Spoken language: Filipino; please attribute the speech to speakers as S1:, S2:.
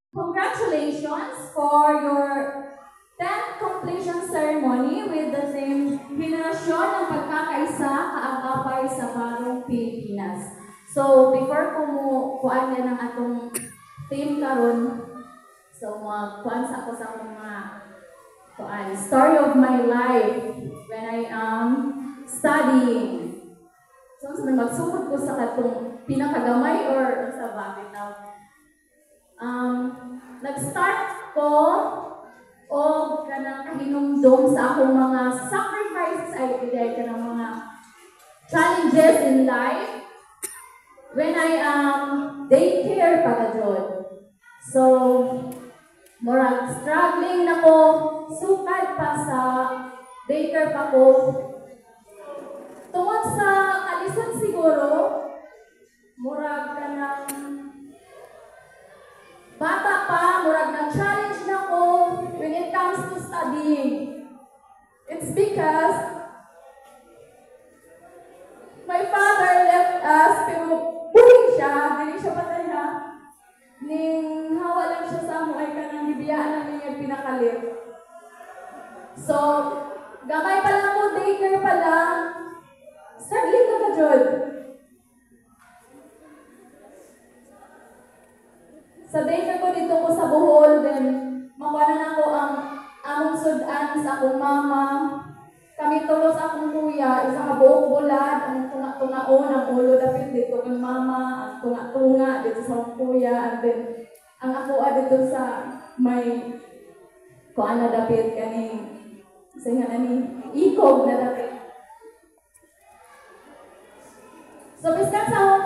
S1: Congratulations for your 10th completion ceremony with the theme Henerasyon ng Pagkakaisa, Kaagapay sa Bagong Pilipinas. So, before ko mo kuan na ng atong theme karon, so kuan sa ako sa mga kuan story of my life when I am studying. So, magsugod ko sa katong pinakagamay or sa bakit now. Nag-start ko o kanang kahinumdum sa akong mga sacrifices ay kanang mga challenges in life when I am daycare pagajod. So, murag struggling na ko, sukad pa sa daycare pa ko. Tungod sa kalisod siguro, murag kanang bata pa, murag na-challenge na ko when it comes to studying. It's because my father left us, pero buhay siya, hindi siya patay na. Ning hawa lang siya sa amo ay kanang bibiyaan namin yung pinakalit. So, gamay pa lang ko, daycare pa lang, struggling na ka, Jod. Sa daycare ko dito ko sa Bohol, then makuha ako ang among sudan sa akong mama. Kami tulos akong kuya, isa ka buok bulad, ang tunga-tungaon, ang ulo dapit dito ng mama, ang tunga-tunga dito sa akong kuya, and then ang ako dito sa may kuan na dapit kaning sa nga nani ikog na dapit. So biskan sa